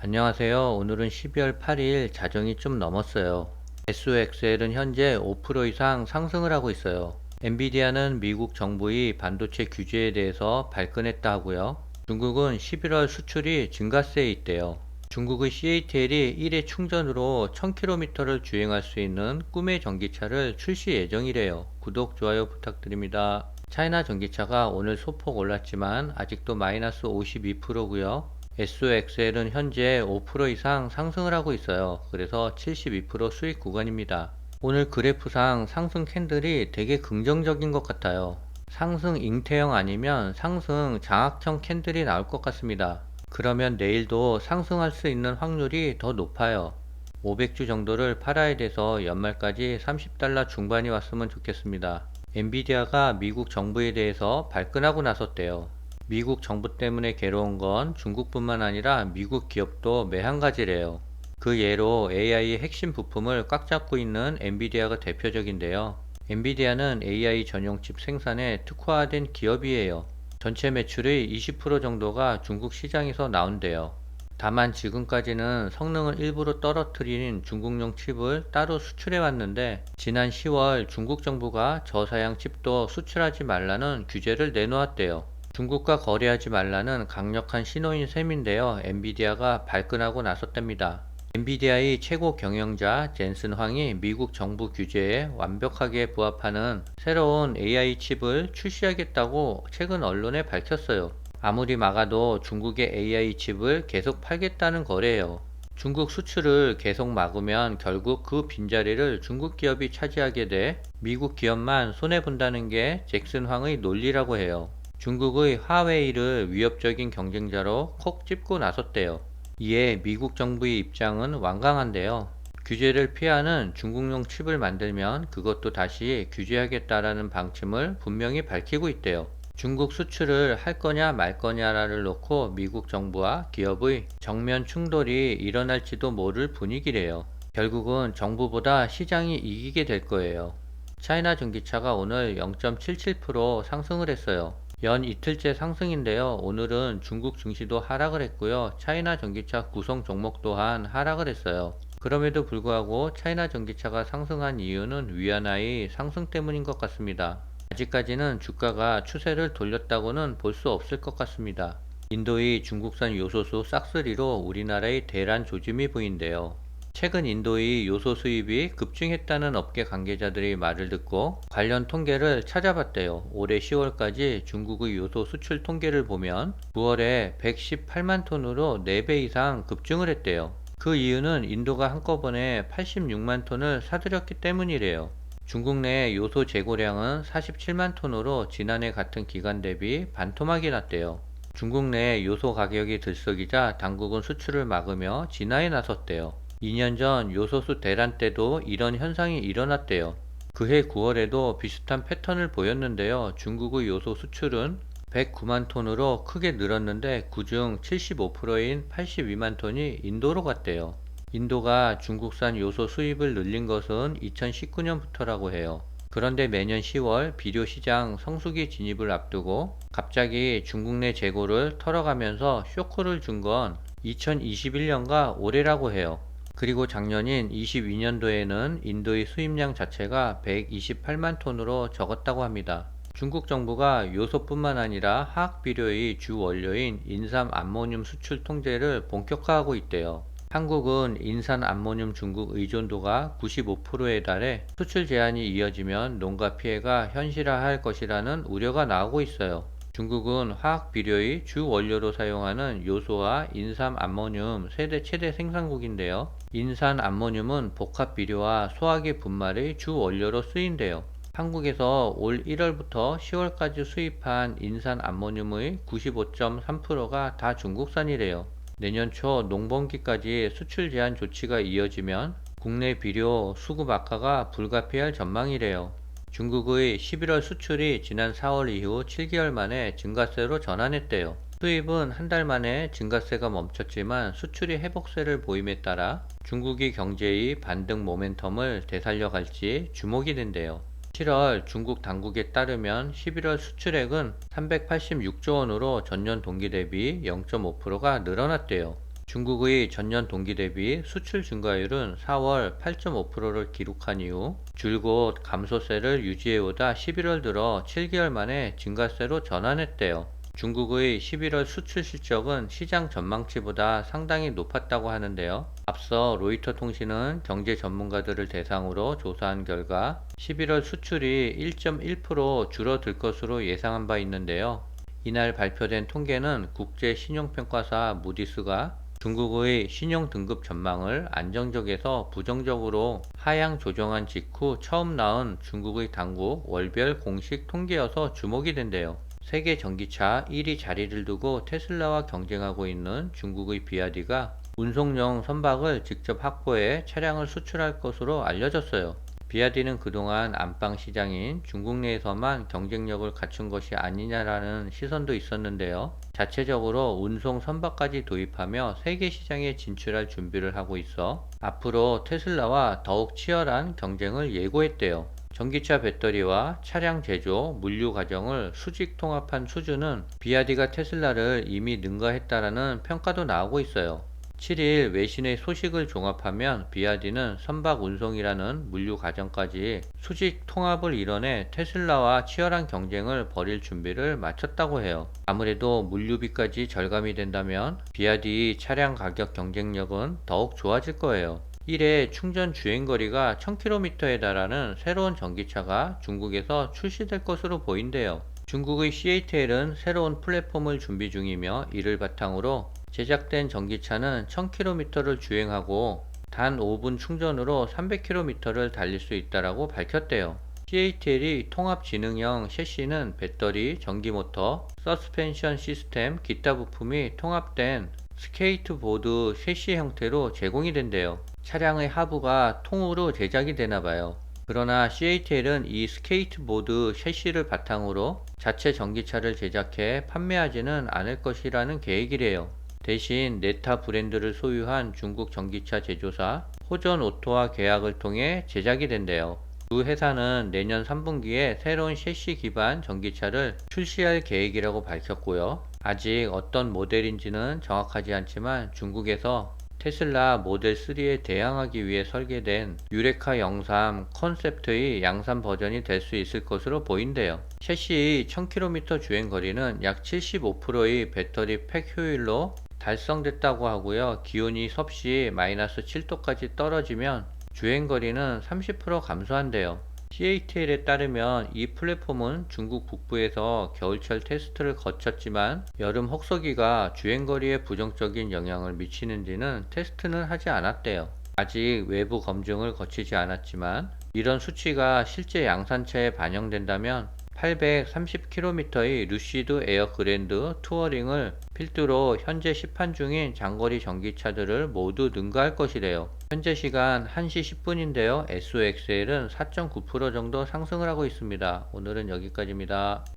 안녕하세요. 오늘은 12월 8일 자정이 좀 넘었어요. SOXL은 현재 5% 이상 상승을 하고 있어요. 엔비디아는 미국 정부의 반도체 규제에 대해서 발끈했다 하고요. 중국은 11월 수출이 증가세에 있대요. 중국의 CATL이 1회 충전으로 1000km를 주행할 수 있는 꿈의 전기차를 출시 예정이래요. 구독, 좋아요 부탁드립니다. 차이나 전기차가 오늘 소폭 올랐지만 아직도 마이너스 52%고요. SOXL은 현재 5% 이상 상승을 하고 있어요. 그래서 72% 수익 구간입니다. 오늘 그래프상 상승 캔들이 되게 긍정적인 것 같아요. 상승 잉태형 아니면 상승 장악형 캔들이 나올 것 같습니다. 그러면 내일도 상승할 수 있는 확률이 더 높아요. 500주 정도를 팔아야 돼서 연말까지 30달러 중반이 왔으면 좋겠습니다. 엔비디아가 미국 정부에 대해서 발끈하고 나섰대요. 미국 정부 때문에 괴로운 건 중국뿐만 아니라 미국 기업도 매한가지래요. 그 예로 AI의 핵심 부품을 꽉 잡고 있는 엔비디아가 대표적인데요. 엔비디아는 AI 전용 칩 생산에 특화된 기업이에요. 전체 매출의 20% 정도가 중국 시장에서 나온대요. 다만 지금까지는 성능을 일부러 떨어뜨린 중국용 칩을 따로 수출해 왔는데 지난 10월 중국 정부가 저사양 칩도 수출하지 말라는 규제를 내놓았대요. 중국과 거래하지 말라는 강력한 신호인 셈인데요. 엔비디아가 발끈하고 나섰답니다. 엔비디아의 최고 경영자 젠슨 황이 미국 정부 규제에 완벽하게 부합하는 새로운 AI 칩을 출시하겠다고 최근 언론에 밝혔어요. 아무리 막아도 중국의 AI 칩을 계속 팔겠다는 거래예요. 중국 수출을 계속 막으면 결국 그 빈자리를 중국 기업이 차지하게 돼 미국 기업만 손해본다는 게 잭슨 황의 논리라고 해요. 중국의 화웨이를 위협적인 경쟁자로 콕 집고 나섰대요. 이에 미국 정부의 입장은 완강한데요. 규제를 피하는 중국용 칩을 만들면 그것도 다시 규제하겠다라는 방침을 분명히 밝히고 있대요. 중국 수출을 할 거냐 말 거냐를 놓고 미국 정부와 기업의 정면 충돌이 일어날지도 모를 분위기래요. 결국은 정부보다 시장이 이기게 될 거예요. 차이나 전기차가 오늘 0.77% 상승을 했어요. 연 이틀째 상승인데요. 오늘은 중국 증시도 하락을 했고요. 차이나 전기차 구성 종목 또한 하락을 했어요. 그럼에도 불구하고 차이나 전기차가 상승한 이유는 위안화의 상승 때문인 것 같습니다. 아직까지는 주가가 추세를 돌렸다고는 볼 수 없을 것 같습니다. 인도의 중국산 요소수 싹쓸이로 우리나라의 대란 조짐이 보인대요. 최근 인도의 요소 수입이 급증했다는 업계 관계자들의 말을 듣고 관련 통계를 찾아봤대요. 올해 10월까지 중국의 요소 수출 통계를 보면 9월에 118만 톤으로 4배 이상 급증을 했대요. 그 이유는 인도가 한꺼번에 86만 톤을 사들였기 때문이래요. 중국 내 요소 재고량은 47만 톤으로 지난해 같은 기간 대비 반토막이 났대요. 중국 내 요소 가격이 들썩이자 당국은 수출을 막으며 진화에 나섰대요. 2년 전 요소수 대란 때도 이런 현상이 일어났대요. 그해 9월에도 비슷한 패턴을 보였는데요. 중국의 요소 수출은 109만 톤으로 크게 늘었는데 그중 75%인 82만 톤이 인도로 갔대요. 인도가 중국산 요소 수입을 늘린 것은 2019년부터라고 해요. 그런데 매년 10월 비료 시장 성수기 진입을 앞두고 갑자기 중국 내 재고를 털어가면서 쇼크를 준 건 2021년과 올해라고 해요. 그리고 작년인 22년도에는 인도의 수입량 자체가 128만 톤으로 적었다고 합니다. 중국 정부가 요소뿐만 아니라 화학비료의 주 원료인 인삼 암모늄 수출 통제를 본격화하고 있대요. 한국은 인산 암모늄 중국 의존도가 95%에 달해 수출 제한이 이어지면 농가 피해가 현실화할 것이라는 우려가 나오고 있어요. 중국은 화학 비료의 주 원료로 사용하는 요소와 인산 암모늄 세계 최대 생산국인데요. 인산 암모늄은 복합 비료와 소화기 분말의 주 원료로 쓰인대요. 한국에서 올 1월부터 10월까지 수입한 인산 암모늄의 95.3%가 다 중국산이래요. 내년 초 농번기까지 수출 제한 조치가 이어지면 국내 비료 수급 악화가 불가피할 전망이래요. 중국의 11월 수출이 지난 4월 이후 7개월 만에 증가세로 전환했대요. 수입은 한 달 만에 증가세가 멈췄지만 수출이 회복세를 보임에 따라 중국이 경제의 반등 모멘텀을 되살려갈지 주목이 된대요. 7월 중국 당국에 따르면 11월 수출액은 386조 원으로 전년 동기 대비 0.5%가 늘어났대요. 중국의 전년 동기 대비 수출 증가율은 4월 8.5%를 기록한 이후 줄곧 감소세를 유지해오다 11월 들어 7개월 만에 증가세로 전환했대요. 중국의 11월 수출 실적은 시장 전망치보다 상당히 높았다고 하는데요. 앞서 로이터 통신은 경제 전문가들을 대상으로 조사한 결과 11월 수출이 1.1% 줄어들 것으로 예상한 바 있는데요. 이날 발표된 통계는 국제 신용평가사 무디스가 중국의 신용 등급 전망을 안정적에서 부정적으로 하향 조정한 직후 처음 나온 중국의 당국 월별 공식 통계여서 주목이 된대요. 세계 전기차 1위 자리를 두고 테슬라와 경쟁하고 있는 중국의 비아디가 운송용 선박을 직접 확보해 차량을 수출할 것으로 알려졌어요. 비아디는 그동안 안방 시장인 중국 내에서만 경쟁력을 갖춘 것이 아니냐라는 시선도 있었는데요. 자체적으로 운송 선박까지 도입하며 세계 시장에 진출할 준비를 하고 있어 앞으로 테슬라와 더욱 치열한 경쟁을 예고했대요. 전기차 배터리와 차량 제조, 물류 과정을 수직 통합한 수준은 비아디가 테슬라를 이미 능가했다라는 평가도 나오고 있어요. 7일 외신의 소식을 종합하면 비아디는 선박 운송이라는 물류 과정까지 수직 통합을 이뤄내 테슬라와 치열한 경쟁을 벌일 준비를 마쳤다고 해요. 아무래도 물류비까지 절감이 된다면 비아디 차량 가격 경쟁력은 더욱 좋아질 거예요. 1회 충전 주행거리가 1000km에 달하는 새로운 전기차가 중국에서 출시될 것으로 보인대요. 중국의 CATL은 새로운 플랫폼을 준비 중이며 이를 바탕으로 제작된 전기차는 1000km를 주행하고 단 5분 충전으로 300km를 달릴 수 있다고 밝혔대요. CATL이 통합지능형 셰시는 배터리, 전기모터, 서스펜션 시스템, 기타 부품이 통합된 스케이트보드 셰시 형태로 제공이 된대요. 차량의 하부가 통으로 제작이 되나봐요. 그러나 CATL은 이 스케이트보드 셰시를 바탕으로 자체 전기차를 제작해 판매하지는 않을 것이라는 계획이래요. 대신 네타 브랜드를 소유한 중국 전기차 제조사 호전오토와 계약을 통해 제작이 된대요. 두 회사는 내년 3분기에 새로운 셰시 기반 전기차를 출시할 계획이라고 밝혔고요. 아직 어떤 모델인지는 정확하지 않지만 중국에서 테슬라 모델 3에 대항하기 위해 설계된 유레카 03 컨셉트의 양산 버전이 될 수 있을 것으로 보인대요. 셰시의 1000km 주행 거리는 약 75%의 배터리 팩 효율로 달성됐다고 하고요. 기온이 섭씨 마이너스 7도까지 떨어지면 주행거리는 30% 감소한대요. CATL에 따르면 이 플랫폼은 중국 북부에서 겨울철 테스트를 거쳤지만 여름 혹서기가 주행거리에 부정적인 영향을 미치는지는 테스트는 하지 않았대요. 아직 외부 검증을 거치지 않았지만 이런 수치가 실제 양산차에 반영된다면 830km의 루시드 에어 그랜드 투어링을 필두로 현재 시판 중인 장거리 전기차들을 모두 능가할 것이래요. 현재 시간 1시 10분인데요. SOXL은 4.9% 정도 상승을 하고 있습니다. 오늘은 여기까지입니다.